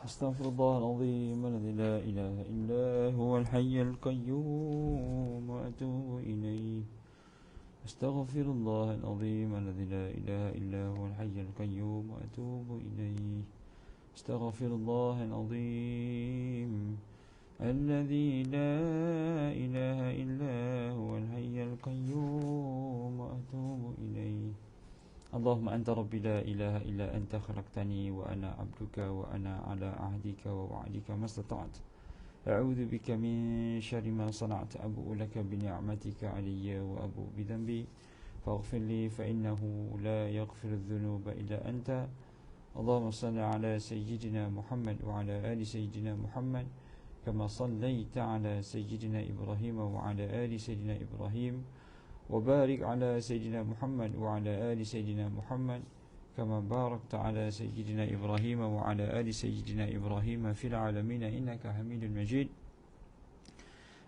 أستغفر الله العظيم الذي لا إله إلا هو الحي القيوم وأتوب إليه. أستغفر الله العظيم الذي لا إله إلا هو الحي القيوم وأتوب إليه. أستغفر الله العظيم الذي لا إله إلا هو الحي القيوم وأتوب إليه. اللهم أنت ربي لا إله إلا أنت خلقتني وأنا عبدك وأنا على عهدك ووعدك ما استطعت. أعوذ بك من شر ما صنعت. أبوء لك بنعمتك علي وأبوء بذنبي فاغفر لي فإنه لا يغفر الذنوب إلا أنت. اللهم صل على سيدنا محمد وعلى آل سيدنا محمد كما صليت على سيدنا إبراهيم وعلى آل سيدنا إبراهيم وبارك على سيدنا محمد وعلى آل سيدنا محمد كما باركت على سيدنا إبراهيم وعلى آل سيدنا إبراهيم في العالمين إنك حميد مجيد.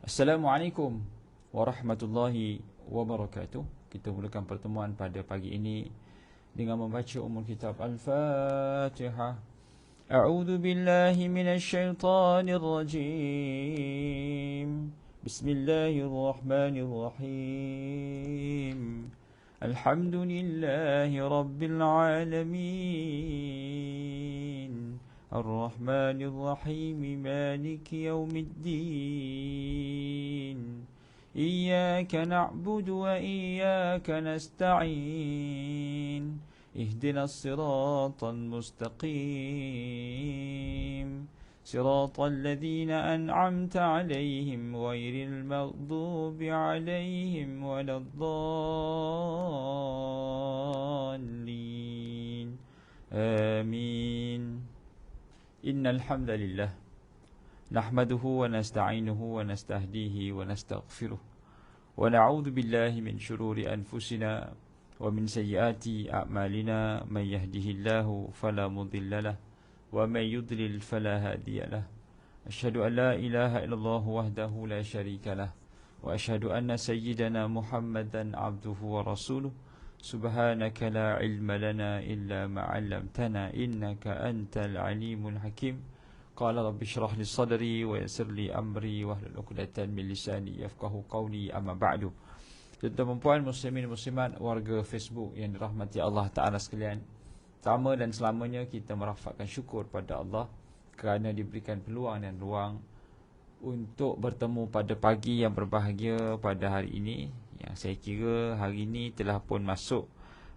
Assalamualaikum warahmatullahi wabarakatuh. Kita mulakan pertemuan pada pagi ini dengan membaca umul kitab Al-Fatihah. A'udzu billahi minasy syaithanir rajim. Bismillahirrahmanirrahim. Alhamdulillahi rabbil alamin. Ar-Rahmanir Rahim. Maliki yaumiddin. Iyyaka na'budu wa iyyaka nasta'in. Ihdinas siratal mustaqim. Siratal ladzina an'amta 'alaihim ghairil maghdubi 'alaihim waladdallin. Amin. Innal hamdalillah nahmaduhu wa nasta'inuhu wa nastahdihi wa nastaghfiruh wa na'udzu billahi min shururi anfusina wa min sayyiati a'malina. Man yahdihillahu fala mudilla lahu wa man yudlil fala hadiya lahu. Asyhadu an la ilaha illallah wahdahu la syarika lahu wa asyhadu anna sayyidana Muhammadan abduhu wa rasuluh. Subhanaka la ilma lana illa ma 'allamtana innaka antal alimul hakim. Qala rabbi shrah li sadri wa yassir li amri wahlul 'uqdatam min lisani yafqahu qawli. Amma ba'du. Tuan-tuan dan puan muslimin muslimat warga Facebook yang dirahmati Allah Taala sekalian, pertama dan selamanya kita merafakkan syukur pada Allah kerana diberikan peluang dan ruang untuk bertemu pada pagi yang berbahagia pada hari ini, yang saya kira hari ini telah pun masuk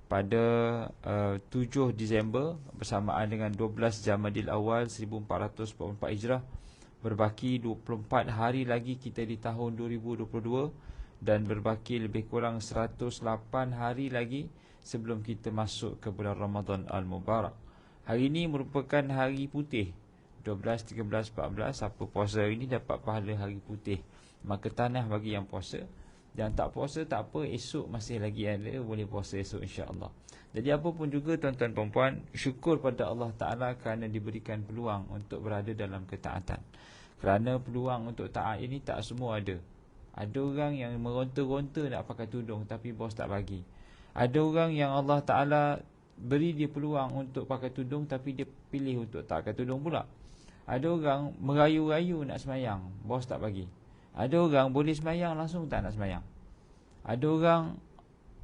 pada 7 Disember bersamaan dengan 12 Jamadil Awal 1444 Hijrah. Berbaki 24 hari lagi kita di tahun 2022 dan berbaki lebih kurang 108 hari lagi sebelum kita masuk ke bulan Ramadan Al-Mubarak. Hari ini merupakan hari putih, 12, 13, 14. Siapa puasa hari ini dapat pahala hari putih. Maka tanah bagi yang puasa. Yang tak puasa tak apa, esok masih lagi ada, boleh puasa esok insya-Allah. Jadi apa pun juga tuan-tuan dan puan, syukur pada Allah Taala kerana diberikan peluang untuk berada dalam ketaatan. Kerana peluang untuk taat ini tak semua ada. Ada orang yang meronta-ronta nak pakai tudung tapi bos tak bagi. Ada orang yang Allah Taala beri dia peluang untuk pakai tudung tapi dia pilih untuk tak pakai tudung pula. Ada orang merayu-rayu nak semayang, bos tak bagi. Ada orang boleh semayang langsung tak nak semayang. Ada orang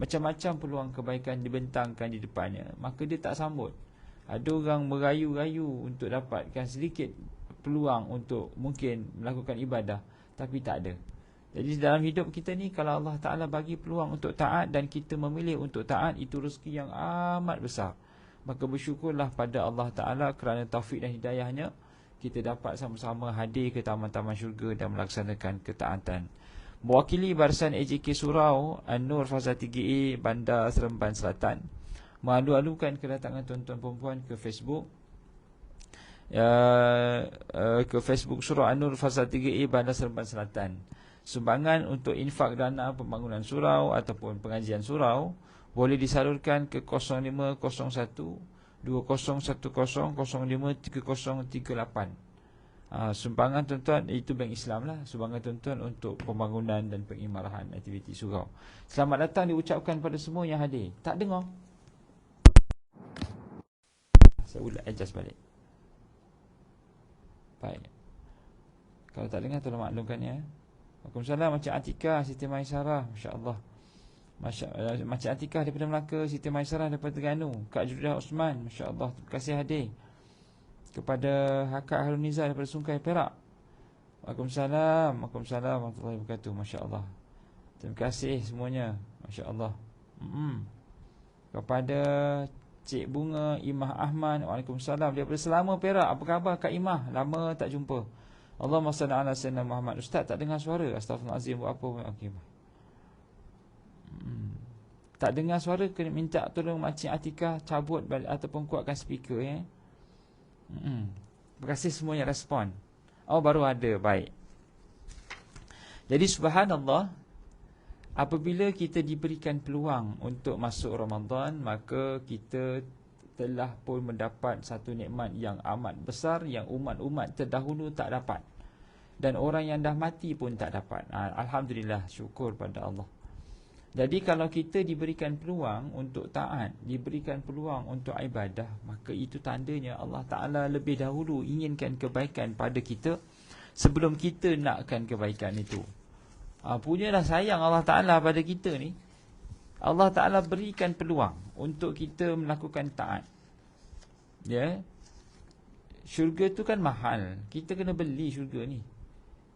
macam-macam peluang kebaikan dibentangkan di depannya, maka dia tak sambut. Ada orang merayu-rayu untuk dapatkan sedikit peluang untuk mungkin melakukan ibadah, tapi tak ada. Jadi dalam hidup kita ni, kalau Allah Ta'ala bagi peluang untuk taat dan kita memilih untuk taat, itu rezeki yang amat besar. Maka bersyukurlah pada Allah Ta'ala kerana taufik dan hidayahnya kita dapat sama-sama hadir ke taman-taman syurga dan melaksanakan ketaatan. Mewakili barisan AJK Surau, An-Nur Fazal 3A, Bandar Seremban Selatan, mengalu-alukan kedatangan tuan-tuan perempuan ke Facebook, ke Facebook Surau An-Nur Fazal 3A, Bandar Seremban Selatan. Sumbangan untuk infak dana pembangunan surau ataupun pengajian surau boleh disalurkan ke 0501 2010 053038. Sumbangan tuan-tuan itu bank Islam lah. Sumbangan tuan-tuan untuk pembangunan dan pengimarahan aktiviti surau. Selamat datang diucapkan pada semua yang hadir. Tak dengar? Saya ulang adjust balik. Baik. Kalau tak dengar tolong maklumkan ya. Waalaikumsalam. Macam Atikah Siti Maisarah, masya-Allah. Macam Atikah daripada Melaka, Siti Maisarah daripada Terengganu, Kak Judah Osman, masya-Allah. Terima kasih hadir. Kepada Kak Harun Nizar daripada Sungkai Perak. Waalaikumsalam. Waalaikumsalam warahmatullahi wabarakatuh. Masya-Allah. Terima kasih semuanya. Masya-Allah. Kepada Cik Bunga Imah Ahmad, waalaikumsalam, daripada Selama Perak. Apa khabar Kak Imah? Lama tak jumpa. Allahumma salli ala sayyidina Muhammad. Ustaz tak dengar suara. Astaghfirullahalazim, buat apa? Okey. Tak dengar suara, kena minta tolong Makcik Atikah cabut balik ataupun kuatkan speaker ya. Terima kasih semuanya respon. Oh, baru ada. Baik. Jadi subhanallah, apabila kita diberikan peluang untuk masuk Ramadan, maka kita telah pun mendapat satu nikmat yang amat besar, yang umat-umat terdahulu tak dapat, dan orang yang dah mati pun tak dapat. Alhamdulillah, syukur pada Allah. Jadi kalau kita diberikan peluang untuk taat, diberikan peluang untuk ibadah, maka itu tandanya Allah Ta'ala lebih dahulu inginkan kebaikan pada kita sebelum kita nakkan kebaikan itu. Punyalah sayang Allah Ta'ala pada kita ni. Allah Ta'ala berikan peluang untuk kita melakukan taat. Ya. Syurga tu kan mahal. Kita kena beli syurga ni.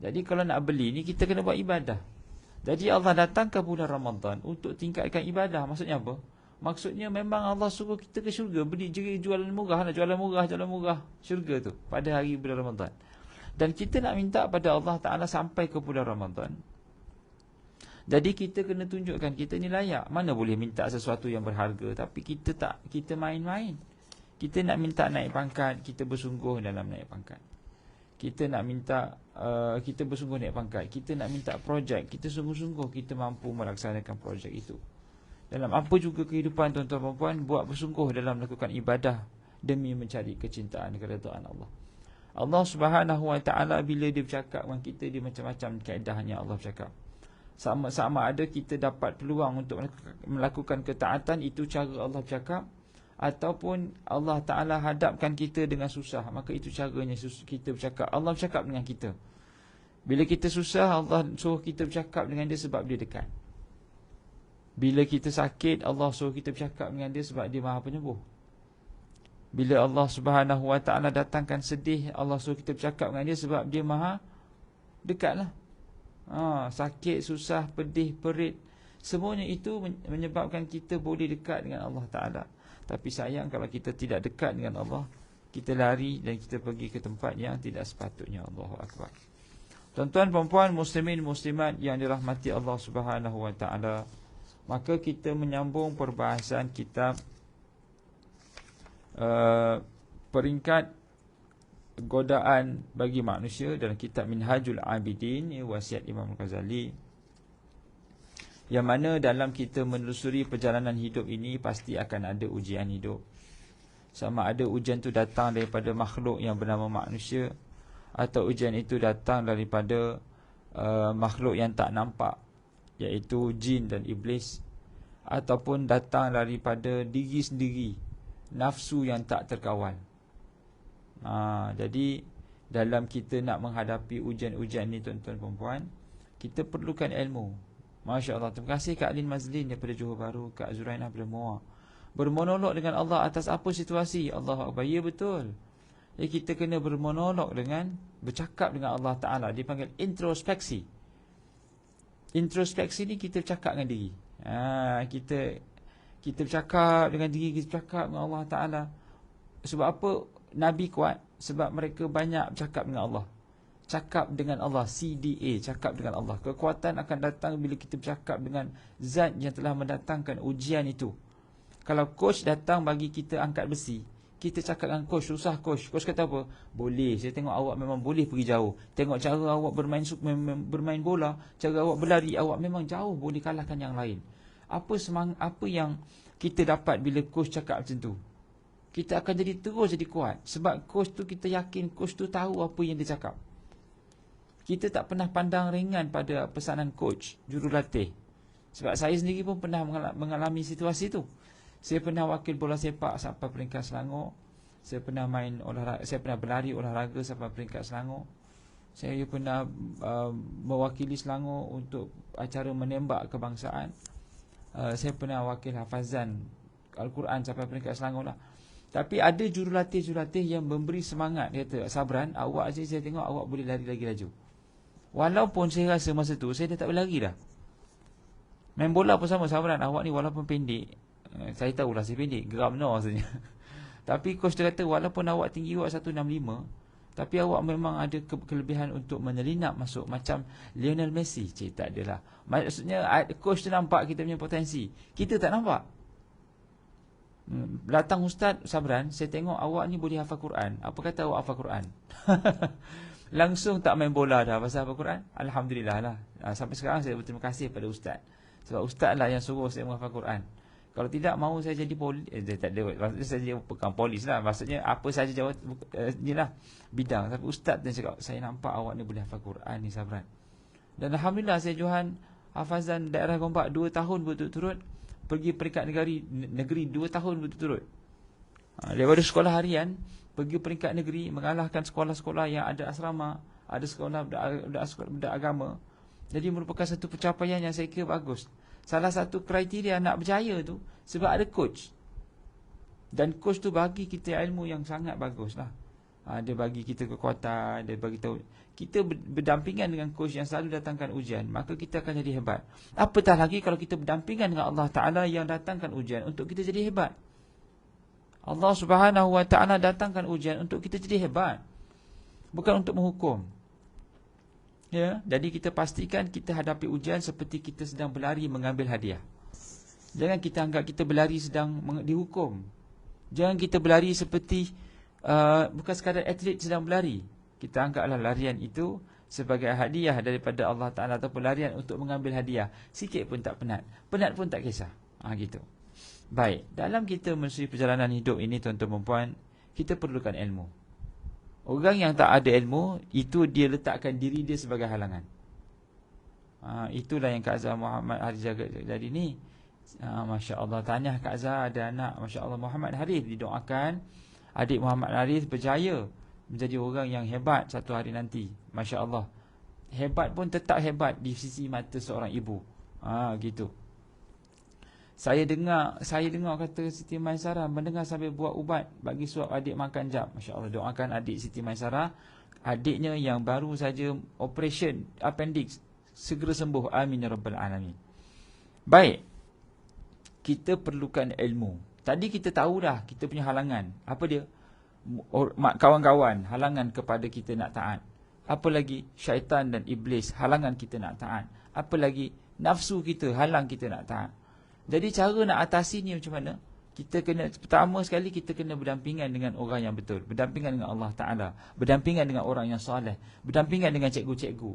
Jadi kalau nak beli ni, kita kena buat ibadah. Jadi Allah datang ke bulan Ramadan untuk tingkatkan ibadah. Maksudnya apa? Maksudnya memang Allah suruh kita ke syurga, beli jualan murah, nak jualan murah syurga tu pada hari bulan Ramadan. Dan kita nak minta pada Allah Ta'ala sampai ke bulan Ramadan. Jadi kita kena tunjukkan kita ni layak. Mana boleh minta sesuatu yang berharga tapi kita main-main. Kita nak minta naik pangkat, kita bersungguh dalam naik pangkat. Kita nak minta kita bersungguh naik pangkat. Kita nak minta projek, kita sungguh-sungguh kita mampu melaksanakan projek itu. Dalam apa juga kehidupan tuan-tuan dan puan, buat bersungguh dalam melakukan ibadah demi mencari kecintaan keredaan Allah. Allah Subhanahu Wa Taala bila dia bercakap dengan kita, dia macam-macam kaedahnya Allah bercakap. Sama ada kita dapat peluang untuk melakukan ketaatan, itu cara Allah bercakap, ataupun Allah Ta'ala hadapkan kita dengan susah, maka itu caranya kita bercakap. Allah bercakap dengan kita. Bila kita susah, Allah suruh kita bercakap dengan dia sebab dia dekat. Bila kita sakit, Allah suruh kita bercakap dengan dia sebab dia Maha Penyembuh. Bila Allah Subhanahu Wa Ta'ala datangkan sedih, Allah suruh kita bercakap dengan dia sebab dia Maha dekatlah. Sakit, susah, pedih, perit, semuanya itu menyebabkan kita boleh dekat dengan Allah Ta'ala. Tapi sayang kalau kita tidak dekat dengan Allah, kita lari dan kita pergi ke tempat yang tidak sepatutnya. Allahu Akbar. Tuan-tuan, perempuan, muslimin, muslimat yang dirahmati Allah Subhanahu Wa Ta'ala, maka kita menyambung perbahasan kitab peringkat godaan bagi manusia dalam kitab Minhajul Abidin, wasiat Imam Ghazali, yang mana dalam kita menelusuri perjalanan hidup ini pasti akan ada ujian hidup. Sama ada ujian itu datang daripada makhluk yang bernama manusia, atau ujian itu datang daripada makhluk yang tak nampak, iaitu jin dan iblis, ataupun datang daripada diri sendiri, nafsu yang tak terkawal. Jadi dalam kita nak menghadapi ujian-ujian ni, tuan-tuan perempuan, kita perlukan ilmu. Masya Allah. Terima kasih Kak Lin Mazlin daripada Johor Bahru, Kak Zurainah daripada Muar. Bermonolog dengan Allah atas apa situasi. Allahu Akbar. Ya, betul. Jadi kita kena bermonolog dengan, bercakap dengan Allah Ta'ala. Dia panggil introspeksi. Introspeksi ni kita bercakap dengan diri. Kita bercakap dengan diri, kita bercakap dengan Allah Ta'ala. Sebab apa Nabi kuat? Sebab mereka banyak bercakap dengan Allah. Cakap dengan Allah, CDA, cakap dengan Allah. Kekuatan akan datang bila kita bercakap dengan zat yang telah mendatangkan ujian itu. Kalau coach datang bagi kita angkat besi, kita cakap dengan coach, susah coach. Coach kata apa? Boleh, saya tengok awak memang boleh pergi jauh. Tengok cara awak bermain bola, cara awak berlari, awak memang jauh boleh kalahkan yang lain. Apa yang kita dapat bila coach cakap macam tu? Kita akan terus jadi kuat. Sebab coach tu, kita yakin coach tu tahu apa yang dia cakap. Kita tak pernah pandang ringan pada pesanan coach, jurulatih. Sebab saya sendiri pun pernah mengalami situasi tu. Saya pernah wakil bola sepak sampai peringkat Selangor. Saya pernah main olahraga, saya pernah berlari olahraga sampai peringkat Selangor. Saya pernah mewakili Selangor untuk acara menembak kebangsaan. Saya pernah wakil hafazan Al-Quran sampai peringkat Selangor lah. Tapi ada jurulatih-jurulatih yang memberi semangat. Dia kata, Sabran, awak saya tengok awak boleh lari lagi laju. Walaupun saya rasa masa tu saya dah tak boleh lari dah. Main bola pun sama, Sabran, awak ni walaupun pendek, saya tahulah saya pendek, geram no rasanya. Tapi coach dia kata, walaupun awak tinggi awak 165, tapi awak memang ada kelebihan untuk menyelinap masuk macam Lionel Messi. Cik, tak adalah. Maksudnya coach tu nampak kita punya potensi, kita tak nampak. Datang Ustaz Sabran, saya tengok awak ni boleh hafal Quran. Apa kata awak hafal Quran? Langsung tak main bola dah pasal hafal Quran. Alhamdulillah lah. Sampai sekarang saya berterima kasih pada Ustaz. Sebab Ustaz lah yang suruh saya menghafal Quran. Kalau tidak, mahu saya jadi polis, tak ada, maksudnya saya jadi bukan polis lah, maksudnya apa saja jawab inilah bidang. Tapi Ustaz dia cakap, saya nampak awak ni boleh hafal Quran ni, Sabran. Dan Alhamdulillah saya Johan hafazan daerah Gombak 2 tahun berturut-turut, pergi peringkat negeri 2 tahun berturut-turut. Daripada sekolah harian pergi peringkat negeri, mengalahkan sekolah-sekolah yang ada asrama, ada sekolah budak agama. Jadi merupakan satu pencapaian yang saya kira bagus. Salah satu kriteria nak berjaya tu sebab ada coach. Dan coach tu bagi kita ilmu yang sangat bagus lah. Dia bagi kita kekuatan, dia bagi tahu kita berdampingan dengan coach yang selalu datangkan ujian, maka kita akan jadi hebat. Apatah lagi kalau kita berdampingan dengan Allah Ta'ala yang datangkan ujian untuk kita jadi hebat. Allah Subhanahu Wa Ta'ala datangkan ujian untuk kita jadi hebat, bukan untuk menghukum. Ya, jadi kita pastikan kita hadapi ujian seperti kita sedang berlari mengambil hadiah. Jangan kita anggap kita berlari sedang dihukum. Jangan kita berlari seperti bukan sekadar atlet sedang berlari. Kita anggaplah larian itu sebagai hadiah daripada Allah Ta'ala, ataupun larian untuk mengambil hadiah. Sikit pun tak penat, penat pun tak kisah. Gitu. Baik, dalam kita melalui perjalanan hidup ini, tuan-tuan dan puan, kita perlukan ilmu. Orang yang tak ada ilmu, itu dia letakkan diri dia sebagai halangan. Itulah yang Kak Zah Muhammad Haris jadi ni. Masya Allah, tanya Kak Zah ada anak, Masya Allah, Muhammad Haris. Didoakan adik Muhammad Haris berjaya menjadi orang yang hebat satu hari nanti. Masya Allah. Hebat pun tetap hebat di sisi mata seorang ibu. Gitu. Saya dengar kata Siti Maisarah mendengar sambil buat ubat bagi suap adik makan jam. Masya Allah, doakan adik Siti Maisarah, adiknya yang baru saja operation appendix, segera sembuh. Amin ya rabbal alamin. Baik, kita perlukan ilmu. Tadi kita tahu dah kita punya halangan. Apa dia? Kawan-kawan halangan kepada kita nak taat. Apa lagi? Syaitan dan iblis halangan kita nak taat. Apa lagi? Nafsu kita halang kita nak taat. Jadi cara nak atasi ni macam mana? Kita kena, pertama sekali kita kena berdampingan dengan orang yang betul, berdampingan dengan Allah Ta'ala, berdampingan dengan orang yang soleh, berdampingan dengan cikgu-cikgu,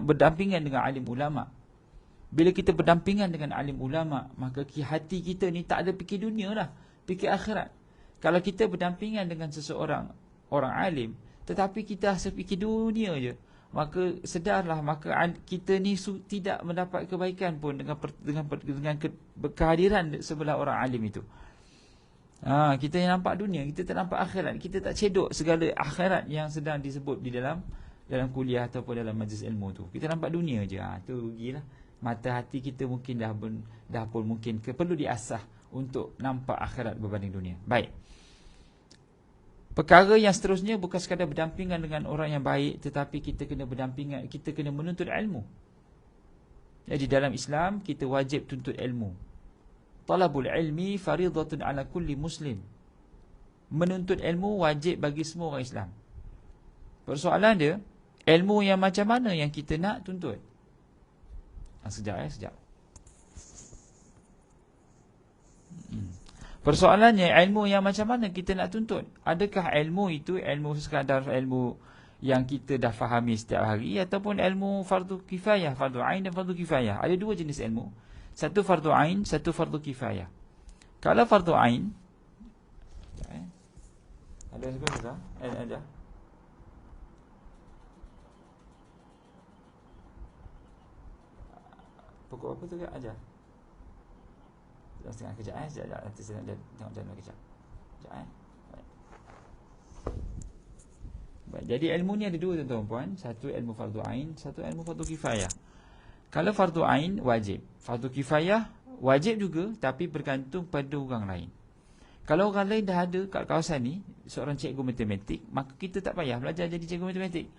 berdampingan dengan alim ulama. Bila kita berdampingan dengan alim ulama, maka hati kita ni tak ada fikir dunia dah, fikir akhirat. Kalau kita berdampingan dengan seseorang, orang alim, tetapi kita rasa fikir dunia je, maka sedarlah, maka kita ni tidak mendapat kebaikan pun dengan kehadiran sebelah orang alim itu. Kita yang nampak dunia, kita tak nampak akhirat, kita tak cedok segala akhirat yang sedang disebut di dalam kuliah ataupun dalam majlis ilmu tu. Kita nampak dunia je. Tu rugilah. Mata hati kita mungkin dah pun mungkin perlu diasah untuk nampak akhirat berbanding dunia. Baik. Perkara yang seterusnya bukan sekadar berdampingan dengan orang yang baik, tetapi kita kena berdampingan, kita kena menuntut ilmu. Jadi dalam Islam kita wajib tuntut ilmu. Talabul ilmi faridatun ala kulli muslim. Menuntut ilmu wajib bagi semua orang Islam. Persoalan dia, ilmu yang macam mana yang kita nak tuntut? Sekejap. Persoalannya, ilmu yang macam mana kita nak tuntut? Adakah ilmu itu ilmu sekadar ilmu yang kita dah fahami setiap hari, ataupun ilmu fardu kifayah, fardu ain dan fardu kifayah? Ada dua jenis ilmu. Satu fardu ain, satu fardu kifayah. Kalau fardu ain, ada sebenarnya? Ada. Pokok apa tu ke? Ajar. Setengah kejap. Sekejap. Nanti saya nak tengok jalan kejap. Sekejap. Jadi ilmu ni ada dua, tuan-tuan puan. Satu ilmu fardu ain, satu ilmu fardu kifayah. Kalau fardu ain wajib, fardu kifayah wajib juga, tapi bergantung pada orang lain. Kalau orang lain dah ada kat kawasan ni, seorang cikgu matematik, maka kita tak payah belajar jadi cikgu matematik.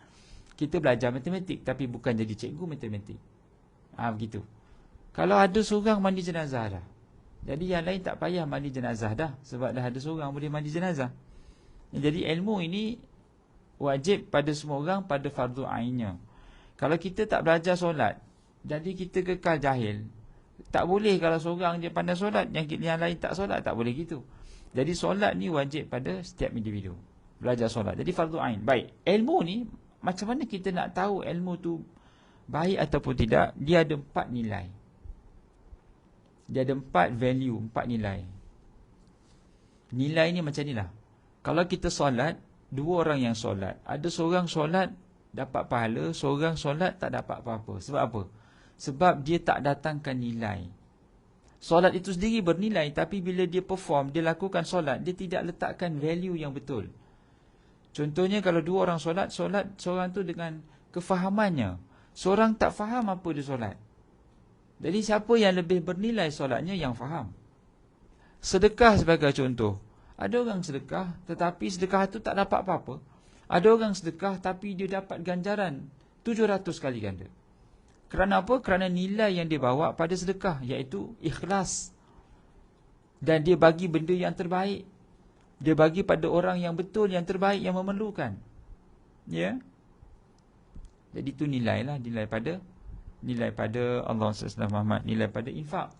Kita belajar matematik tapi bukan jadi cikgu matematik. Begitu. Kalau ada seorang mandi jenazah dah, jadi yang lain tak payah mandi jenazah dah, sebab dah ada seorang boleh mandi jenazah. Jadi ilmu ini wajib pada semua orang pada fardu ainnya. Kalau kita tak belajar solat, jadi kita kekal jahil. Tak boleh kalau seorang je pandai solat, yang lain tak solat, tak boleh gitu. Jadi solat ni wajib pada setiap individu. Belajar solat. Jadi fardu ain. Baik, ilmu ni macam mana kita nak tahu ilmu tu baik ataupun tidak? Dia ada 4 nilai. Dia ada 4 value, 4 nilai. Nilai ni macam ni lah. Kalau kita solat, 2 orang yang solat, ada seorang solat dapat pahala, seorang solat tak dapat apa-apa. Sebab apa? Sebab dia tak datangkan nilai. Solat itu sendiri bernilai, tapi bila dia perform, dia lakukan solat, dia tidak letakkan value yang betul. Contohnya kalau 2 orang solat seorang tu dengan kefahamannya, seorang tak faham apa dia solat. Jadi siapa yang lebih bernilai solatnya? Yang faham. Sedekah sebagai contoh. Ada orang sedekah, tetapi sedekah tu tak dapat apa-apa. Ada orang sedekah, tapi dia dapat ganjaran 700 kali ganda. Kerana apa? Kerana nilai yang dia bawa pada sedekah, iaitu ikhlas. Dan dia bagi benda yang terbaik. Dia bagi pada orang yang betul, yang terbaik, yang memerlukan. Ya. Jadi itu nilai lah. Nilai pada Allah SWT Muhammad. Nilai pada infak.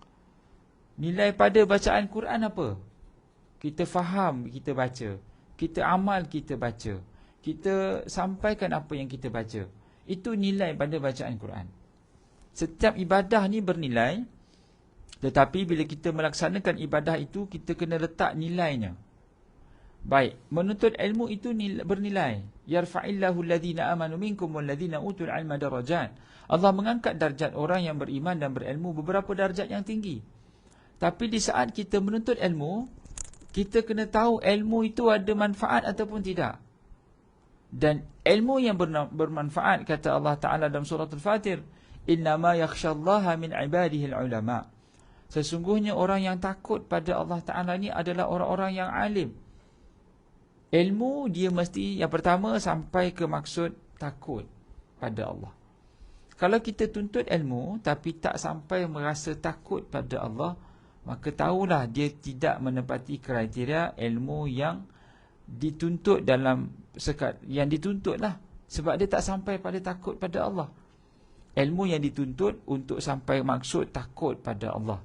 Nilai pada bacaan Quran apa? Kita faham, kita baca. Kita amal, kita baca. Kita sampaikan apa yang kita baca. Itu nilai pada bacaan Quran. Setiap ibadah ni bernilai, tetapi bila kita melaksanakan ibadah itu, kita kena letak nilainya. Baik, menuntut ilmu itu bernilai. Yarfa'illahu alladhina amanu minkum walladhina utul ilma darajat. Allah mengangkat darjat orang yang beriman dan berilmu beberapa darjat yang tinggi. Tapi di saat kita menuntut ilmu, kita kena tahu ilmu itu ada manfaat ataupun tidak. Dan ilmu yang bermanfaat, kata Allah Ta'ala dalam surah Al-Fatir, innama yakhshallaha min ibadihi al-ulama. Sesungguhnya orang yang takut pada Allah Ta'ala ni adalah orang-orang yang alim. Ilmu dia mesti yang pertama sampai ke maksud takut pada Allah. Kalau kita tuntut ilmu tapi tak sampai merasa takut pada Allah, maka tahulah dia tidak menepati kriteria ilmu yang dituntut dalam yang dituntutlah, sebab dia tak sampai pada takut pada Allah. Ilmu yang dituntut untuk sampai maksud takut pada Allah.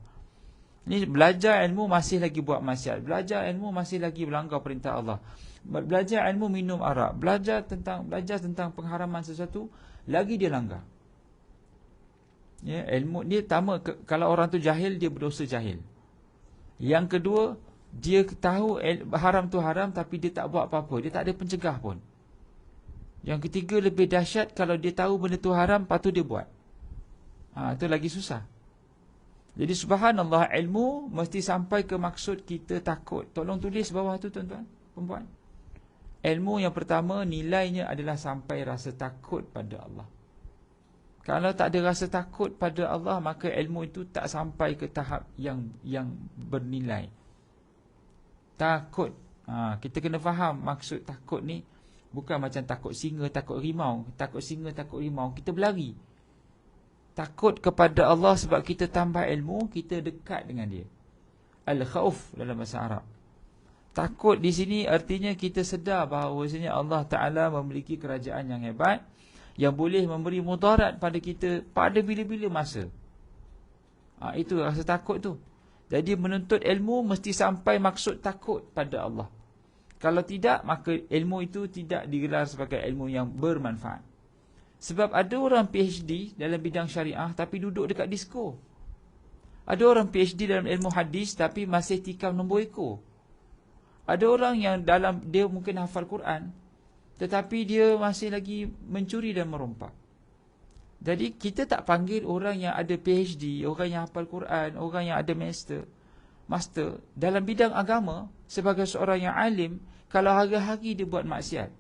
Ni belajar ilmu masih lagi buat maksiat, belajar ilmu masih lagi melanggar perintah Allah. Belajar ilmu minum arak, belajar tentang pengharaman sesuatu, lagi dia langgar. Ya, ilmu dia pertama, kalau orang tu jahil, dia berdosa jahil. Yang kedua, dia tahu haram tu haram tapi dia tak buat apa-apa, dia tak ada pencegah pun. Yang ketiga lebih dahsyat, kalau dia tahu benda tu haram, lepas tu dia buat. Itu lagi susah. Jadi subhanallah, ilmu mesti sampai ke maksud kita takut. Tolong tulis bawah tu tuan-tuan, perempuan. Ilmu yang pertama nilainya adalah sampai rasa takut pada Allah. Kalau tak ada rasa takut pada Allah, maka ilmu itu tak sampai ke tahap yang bernilai. Takut. Kita kena faham maksud takut ni. Bukan macam takut singa, takut rimau. Takut singa, takut rimau, kita berlari. Takut kepada Allah sebab kita tambah ilmu, kita dekat dengan dia. Al-khauf dalam bahasa Arab. Takut di sini artinya kita sedar bahawasanya Allah Ta'ala memiliki kerajaan yang hebat, yang boleh memberi mudarat pada kita pada bila-bila masa. Itu rasa takut tu. Jadi menuntut ilmu mesti sampai maksud takut pada Allah. Kalau tidak, maka ilmu itu tidak digelar sebagai ilmu yang bermanfaat. Sebab ada orang PhD dalam bidang syariah tapi duduk dekat disko. Ada orang PhD dalam ilmu hadis tapi masih tikam nombor ekor. Ada orang yang dia mungkin hafal Quran, tetapi dia masih lagi mencuri dan merompak. Jadi kita tak panggil orang yang ada PhD, orang yang hafal Quran, orang yang ada master dalam bidang agama sebagai seorang yang alim kalau hari-hari dia buat maksiat.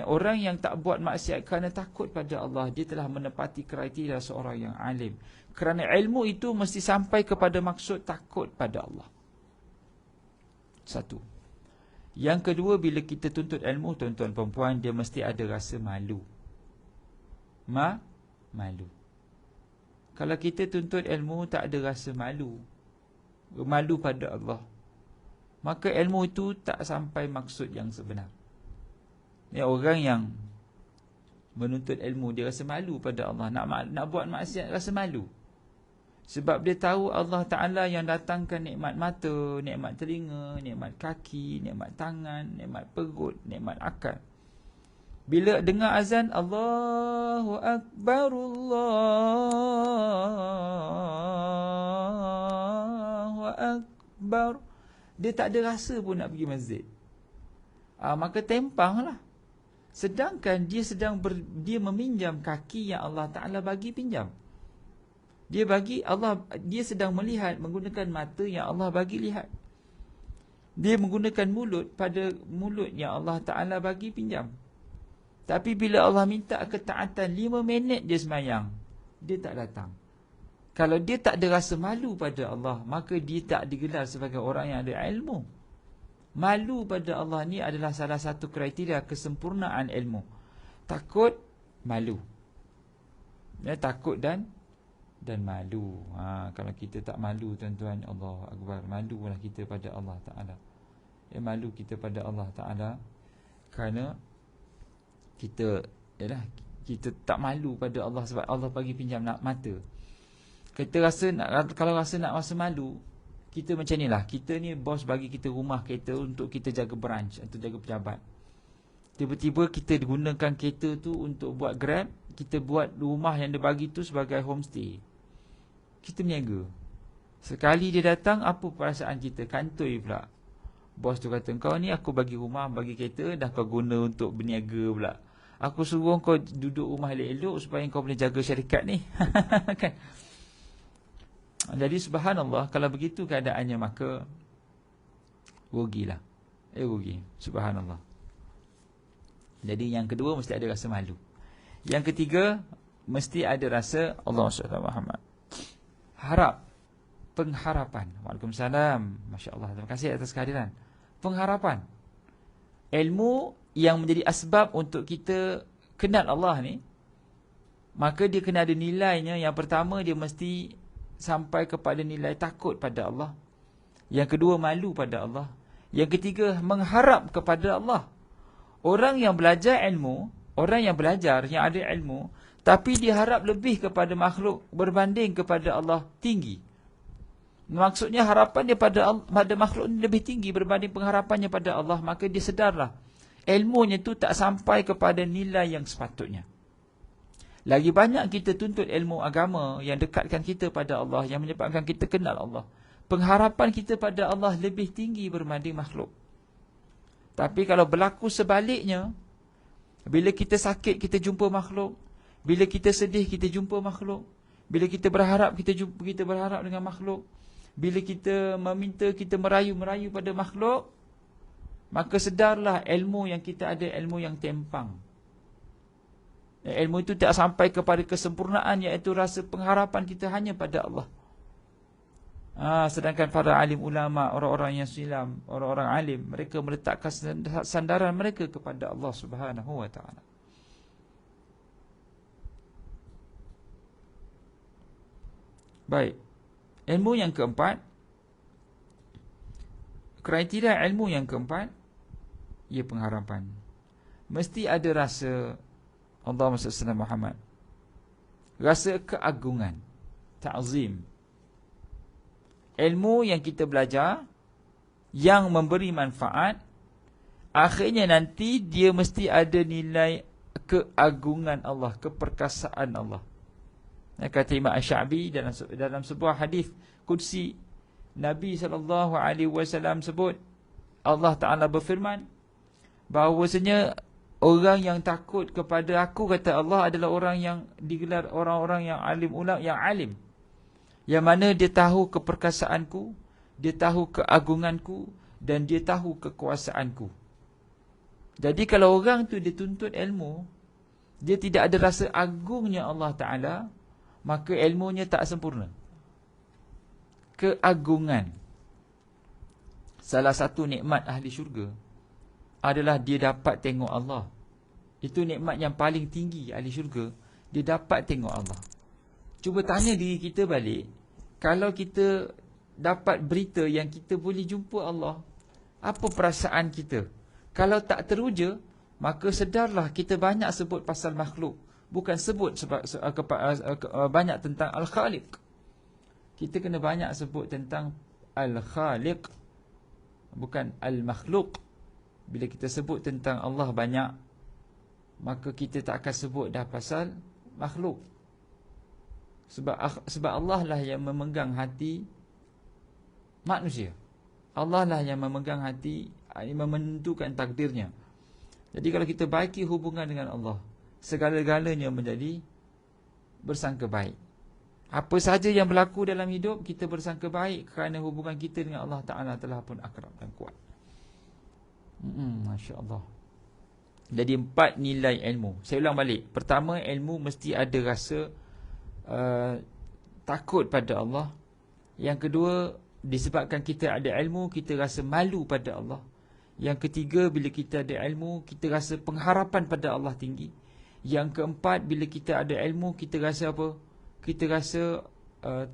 Orang yang tak buat maksiat kerana takut pada Allah, dia telah menepati kriteria seorang yang alim. Kerana ilmu itu mesti sampai kepada maksud takut pada Allah. Satu. Yang kedua, bila kita tuntut ilmu, tuan-tuan perempuan, dia mesti ada rasa malu. Malu. Kalau kita tuntut ilmu tak ada rasa malu, malu pada Allah, maka ilmu itu tak sampai maksud yang sebenar. Orang yang menuntut ilmu, dia rasa malu pada Allah, nak buat maksiat rasa malu. Sebab dia tahu Allah Ta'ala yang datangkan nikmat mata, nikmat telinga, nikmat kaki, nikmat tangan, nikmat perut, nikmat akal. Bila dengar azan, Allahu Akbar, Allahu Akbar, dia tak ada rasa pun nak pergi masjid. Maka tempanglah. Sedangkan dia dia meminjam kaki yang Allah Ta'ala bagi pinjam. Dia sedang melihat menggunakan mata yang Allah bagi lihat. Dia menggunakan mulut pada mulut yang Allah Ta'ala bagi pinjam. Tapi bila Allah minta ketaatan 5 minit dia semayang, dia tak datang. Kalau dia tak ada rasa malu pada Allah, maka dia tak digelar sebagai orang yang ada ilmu. Malu pada Allah ni adalah salah satu kriteria kesempurnaan ilmu. Takut, malu. Takut dan malu. Kalau kita tak malu, tuan-tuan, Allahu Akbar, malulah kita pada Allah Ta'ala. Malu kita pada Allah Ta'ala kerana kita tak malu pada Allah sebab Allah bagi pinjam mata. Kalau rasa nak rasa malu, kita macam ni lah. Kita ni bos bagi kita rumah kereta untuk kita jaga branch atau jaga pejabat. Tiba-tiba kita gunakan kereta tu untuk buat Grab. Kita buat rumah yang dia bagi tu sebagai homestay. Kita berniaga. Sekali dia datang, apa perasaan kita? Kantoi pula. Bos tu kata, kau ni aku bagi rumah, bagi kereta, dah kau guna untuk berniaga pula. Aku suruh kau duduk rumah elok-elok supaya kau boleh jaga syarikat ni. Kan? Jadi subhanallah, kalau begitu keadaannya, maka rugilah. Rugi. Subhanallah. Jadi yang kedua, mesti ada rasa malu. Yang ketiga, mesti ada rasa Allah SWT harap. Pengharapan. Waalaikumsalam. Masya Allah. Terima kasih atas kehadiran. Pengharapan. Ilmu yang menjadi asbab untuk kita kenal Allah ni, maka dia kena ada nilainya. Yang pertama, dia mesti sampai kepada nilai takut pada Allah. Yang kedua, malu pada Allah. Yang ketiga, mengharap kepada Allah. Orang yang belajar ilmu, orang yang belajar, yang ada ilmu, tapi dia harap lebih kepada makhluk berbanding kepada Allah, tinggi. Maksudnya harapan dia pada makhluk lebih tinggi berbanding pengharapannya pada Allah, maka dia sedarlah ilmunya tu tak sampai kepada nilai yang sepatutnya. Lagi banyak kita tuntut ilmu agama yang dekatkan kita pada Allah, yang menyebabkan kita kenal Allah. Pengharapan kita pada Allah lebih tinggi berbanding makhluk. Tapi kalau berlaku sebaliknya, bila kita sakit kita jumpa makhluk, bila kita sedih kita jumpa makhluk, bila kita berharap kita berharap dengan makhluk, bila kita meminta kita merayu pada makhluk, maka sedarlah ilmu yang kita ada ilmu yang tempang. Ilmu itu tak sampai kepada kesempurnaan, iaitu rasa pengharapan kita hanya pada Allah. Sedangkan para alim ulama, orang-orang yang silam, orang-orang alim, mereka meletakkan sandaran mereka kepada Allah Subhanahu wa ta'ala. Baik. Ilmu yang keempat, kriteria ilmu yang keempat, ia pengharapan. Mesti ada rasa Allahumma salli ala Muhammad, rasa keagungan, ta'zim. Ilmu yang kita belajar, yang memberi manfaat, akhirnya nanti dia mesti ada nilai keagungan Allah, keperkasaan Allah. Kata Imam Asy-Sya'bi dalam sebuah hadis qudsi, Nabi SAW sebut, Allah Ta'ala berfirman bahawasanya orang yang takut kepada aku, kata Allah, adalah orang yang digelar orang-orang yang alim ulama, yang alim, yang mana dia tahu keperkasaanku, dia tahu keagunganku, dan dia tahu kekuasaanku. Jadi kalau orang tu dia tuntut ilmu, dia tidak ada rasa agungnya Allah Ta'ala, maka ilmunya tak sempurna. Keagungan. Salah satu nikmat ahli syurga adalah dia dapat tengok Allah. Itu nikmat yang paling tinggi ahli syurga. Dia dapat tengok Allah. Cuba tanya diri kita balik, kalau kita dapat berita yang kita boleh jumpa Allah, apa perasaan kita? Kalau tak teruja, maka sedarlah kita banyak sebut pasal makhluk, bukan sebut banyak tentang Al-Khaliq. Kita kena banyak sebut tentang Al-Khaliq, bukan Al-Makhluk. Bila kita sebut tentang Allah banyak, maka kita tak akan sebut dah pasal makhluk. Sebab Allah lah yang memegang hati manusia. Allah lah yang memegang hati, yang menentukan takdirnya. Jadi kalau kita baiki hubungan dengan Allah, segala-galanya menjadi bersangka baik. Apa saja yang berlaku dalam hidup, kita bersangka baik kerana hubungan kita dengan Allah Ta'ala telah pun akrab dan kuat. Masya Allah. Jadi 4 nilai ilmu. Saya ulang balik. Pertama, ilmu mesti ada rasa takut pada Allah. Yang kedua, disebabkan kita ada ilmu, kita rasa malu pada Allah. Yang ketiga, bila kita ada ilmu, kita rasa pengharapan pada Allah tinggi. Yang keempat, bila kita ada ilmu, kita rasa apa? Kita rasa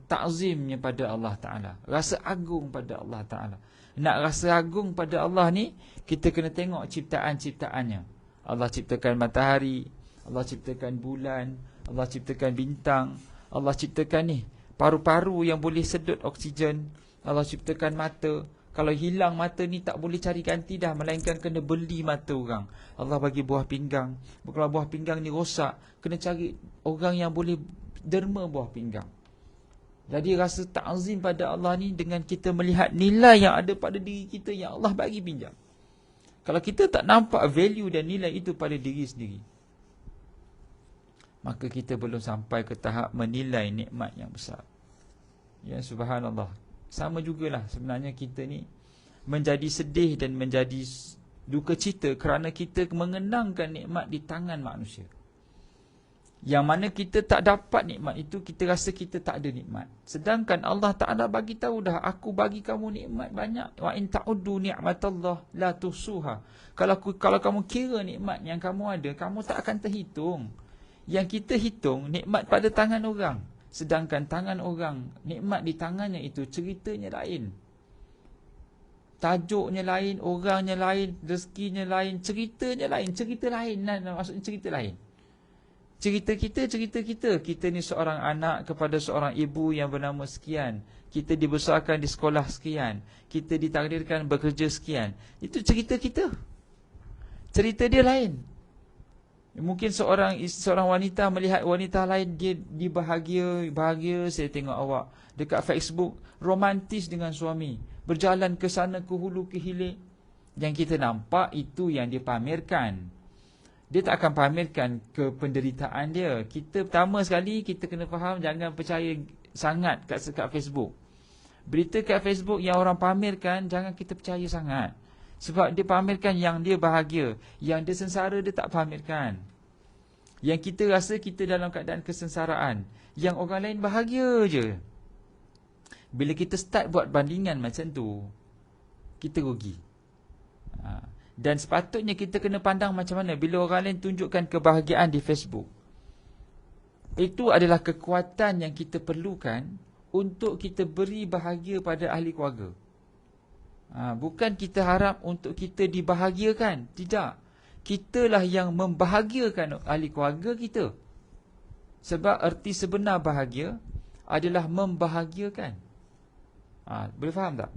ta'zimnya pada Allah Ta'ala. Rasa agung pada Allah Ta'ala. Nak rasa agung pada Allah ni, kita kena tengok ciptaan-ciptaannya. Allah ciptakan matahari, Allah ciptakan bulan, Allah ciptakan bintang, Allah ciptakan ni paru-paru yang boleh sedut oksigen, Allah ciptakan mata. Kalau hilang mata ni tak boleh cari ganti dah, melainkan kena beli mata orang. Allah bagi buah pinggang. Kalau buah pinggang ni rosak, kena cari orang yang boleh derma buah pinggang. Jadi rasa ta'zim pada Allah ni dengan kita melihat nilai yang ada pada diri kita yang Allah bagi pinjam. Kalau kita tak nampak value dan nilai itu pada diri sendiri, maka kita belum sampai ke tahap menilai nikmat yang besar. Ya, subhanallah. Sama jugalah sebenarnya kita ni menjadi sedih dan menjadi duka cita kerana kita mengenangkan nikmat di tangan manusia. Yang mana kita tak dapat nikmat itu, kita rasa kita tak ada nikmat. Sedangkan Allah Ta'ala bagi tahu dah, aku bagi kamu nikmat banyak. Wa in ta'uddu ni'matallah la tuhsuha. Kalau kamu kira nikmat yang kamu ada, kamu tak akan terhitung. Yang kita hitung nikmat pada tangan orang. Sedangkan tangan orang, nikmat di tangannya itu ceritanya lain. Tajuknya lain, orangnya lain, rezekinya lain, ceritanya lain. Cerita lain, maksudnya cerita lain. Cerita kita. Kita ni seorang anak kepada seorang ibu yang bernama sekian. Kita dibesarkan di sekolah sekian. Kita ditakdirkan bekerja sekian. Itu cerita kita. Cerita dia lain. Mungkin seorang wanita melihat wanita lain, dia bahagia, saya tengok awak dekat Facebook romantis dengan suami, berjalan ke sana ke hulu ke hilir. Yang kita nampak itu yang dia pamerkan. Dia tak akan pamerkan ke penderitaan dia. Kita pertama sekali kita kena faham, jangan percaya sangat kat Facebook. Berita kat Facebook yang orang pamerkan, jangan kita percaya sangat. Sebab dia pamerkan yang dia bahagia, yang dia sengsara dia tak pamerkan. Yang kita rasa kita dalam keadaan kesengsaraan, yang orang lain bahagia je. Bila kita start buat bandingan macam tu, kita rugi. Dan sepatutnya kita kena pandang macam mana bila orang lain tunjukkan kebahagiaan di Facebook. Itu adalah kekuatan yang kita perlukan untuk kita beri bahagia pada ahli keluarga. Bukan kita harap untuk kita dibahagiakan. Tidak. Kitalah yang membahagiakan ahli keluarga kita. Sebab erti sebenar bahagia adalah membahagiakan. Boleh faham tak?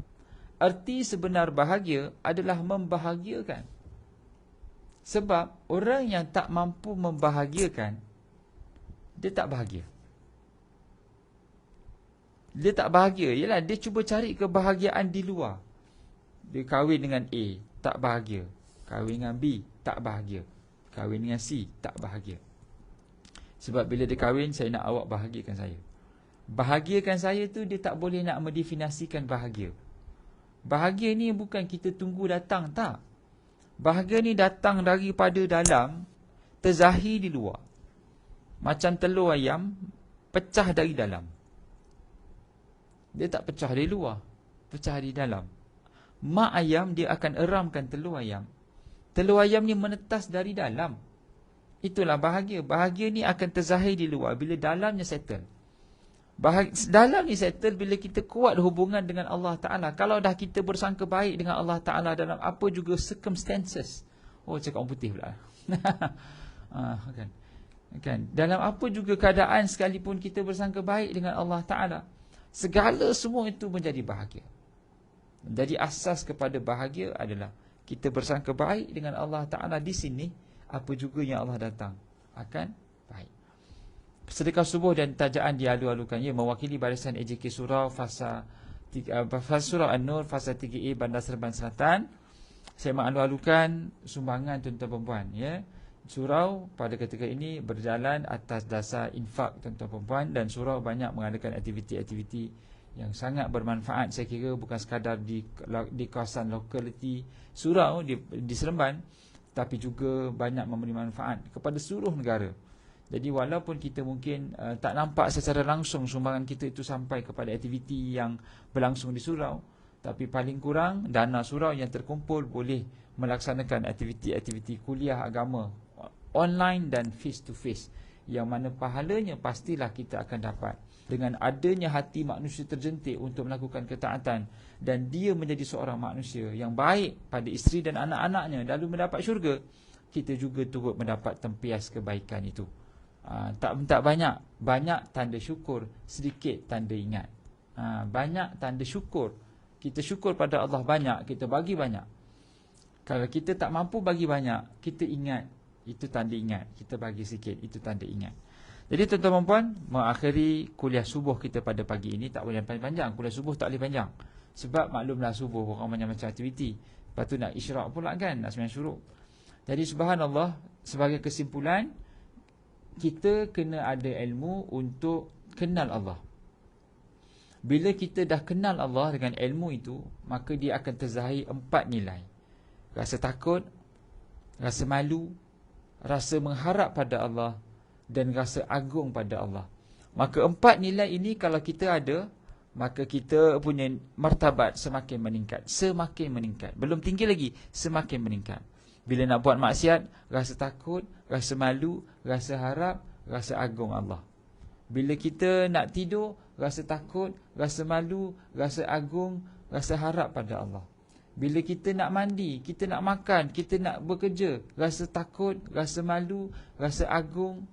Erti sebenar bahagia adalah membahagiakan. Sebab orang yang tak mampu membahagiakan, dia tak bahagia. Dia tak bahagia. Yalah, dia cuba cari kebahagiaan di luar. Dia kahwin dengan A, tak bahagia. Kahwin dengan B, tak bahagia. Kahwin dengan C, tak bahagia. Sebab bila dia kahwin, saya nak awak bahagiakan saya. Bahagiakan saya tu dia tak boleh nak mendefinisikan bahagia. Bahagia ni bukan kita tunggu datang, tak. Bahagia ni datang daripada dalam, terzahir di luar. Macam telur ayam pecah dari dalam. Dia tak pecah dari luar, pecah di dalam. Mak ayam dia akan eramkan telur ayam. Telur ayam ni menetas dari dalam. Itulah bahagia. Bahagia ni akan terzahir di luar bila dalamnya settle. Dalam ni settle bila kita kuat hubungan dengan Allah Ta'ala. Kalau dah kita bersangka baik dengan Allah Ta'ala dalam apa juga circumstances. Oh, cakap orang putih pula. Kan? Dalam apa juga keadaan sekalipun kita bersangka baik dengan Allah Ta'ala, segala semua itu menjadi bahagia. Jadi asas kepada bahagia adalah kita bersangka baik dengan Allah Ta'ala di sini, apa juga yang Allah datang akan baik. Sedekah subuh dan tajaan dialu-alukannya mewakili barisan AJK Surau Fasa Surau An-Nur Fasa 3A Bandar Seremban Selatan. Saya mengalu-alukan sumbangan tuan-tuan perempuan, ya. Surau pada ketika ini berjalan atas dasar infak tuan-tuan perempuan, dan surau banyak mengadakan aktiviti-aktiviti yang sangat bermanfaat. Saya kira bukan sekadar di kawasan lokaliti surau di Seremban, tapi juga banyak memberi manfaat kepada seluruh negara. Jadi walaupun kita mungkin tak nampak secara langsung sumbangan kita itu sampai kepada aktiviti yang berlangsung di surau, tapi paling kurang dana surau yang terkumpul boleh melaksanakan aktiviti-aktiviti kuliah agama online dan face to face, yang mana pahalanya pastilah kita akan dapat. Dengan adanya hati manusia terjentik untuk melakukan ketaatan, dan dia menjadi seorang manusia yang baik pada isteri dan anak-anaknya, lalu mendapat syurga, kita juga turut mendapat tempias kebaikan itu. Tak banyak tanda syukur, sedikit tanda ingat. Banyak tanda syukur, kita syukur pada Allah banyak, kita bagi banyak. Kalau kita tak mampu bagi banyak, kita ingat, itu tanda ingat. Kita bagi sikit, itu tanda ingat. Jadi tuan-tuan puan, mengakhiri kuliah subuh kita pada pagi ini. Tak boleh panjang, kuliah subuh tak boleh panjang, sebab maklumlah subuh orang macam-macam aktiviti. Lepas tu nak isyraq pula kan, nak sembahyang syuruk. Jadi subhanallah, sebagai kesimpulan, kita kena ada ilmu untuk kenal Allah. Bila kita dah kenal Allah dengan ilmu itu, maka dia akan terzahir 4 nilai. Rasa takut, rasa malu, rasa mengharap pada Allah, dan rasa agung pada Allah. Maka 4 nilai ini kalau kita ada, maka kita punya martabat semakin meningkat. Semakin meningkat. Belum tinggi lagi, semakin meningkat. Bila nak buat maksiat, rasa takut, rasa malu, rasa harap, rasa agung Allah. Bila kita nak tidur, rasa takut, rasa malu, rasa agung, rasa harap pada Allah. Bila kita nak mandi, kita nak makan, kita nak bekerja, rasa takut, rasa malu, rasa agung,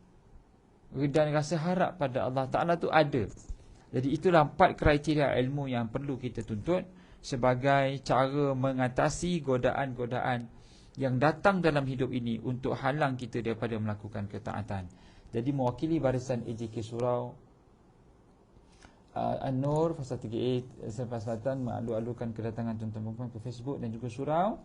dan rasa harap pada Allah Ta'ala tu ada. Jadi itulah 4 kriteria ilmu yang perlu kita tuntut sebagai cara mengatasi godaan-godaan yang datang dalam hidup ini untuk halang kita daripada melakukan ketaatan. Jadi mewakili barisan AJK Surau An-Nur Fasa 3A Seremban Selatan mengalu-alukan kedatangan tuan-tuan perempuan ke Facebook dan juga surau.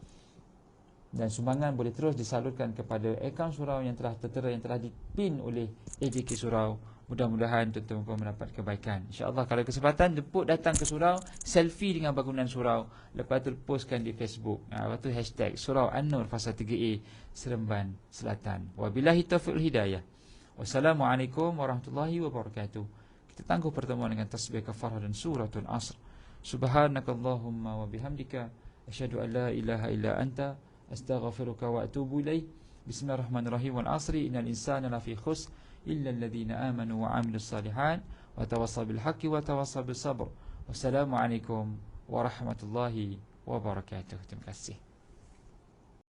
Dan sumbangan boleh terus disalurkan kepada akaun surau yang telah tertera, yang telah dipin oleh AJK Surau. Mudah-mudahan tuan-tuan mendapat kebaikan. InsyaAllah kalau kesempatan, jemput datang ke surau, selfie dengan bangunan surau, lepas tu postkan di Facebook. Lepas tu hashtag Surau An-Nur Fasa 3A Seremban Selatan. Wabillahi taufiq wal hidayah. Wassalamualaikum warahmatullahi wabarakatuh. Kita tangguh pertemuan dengan tasbih kafarah dan suratul Asr. Subhanakallahumma wa bihamdika asyhadu an la ilaha illa anta astaghfiruka wa atubu ilaih. Bismillahirrahmanirrahim. Wal asri innal insana lafi khusr illa alladhina amanu wa amilus salihat wa tawassaw bil haqqi wa tawassaw bis sabr. Wassalamualaikum warahmatullahi wabarakatuh. Terima kasih.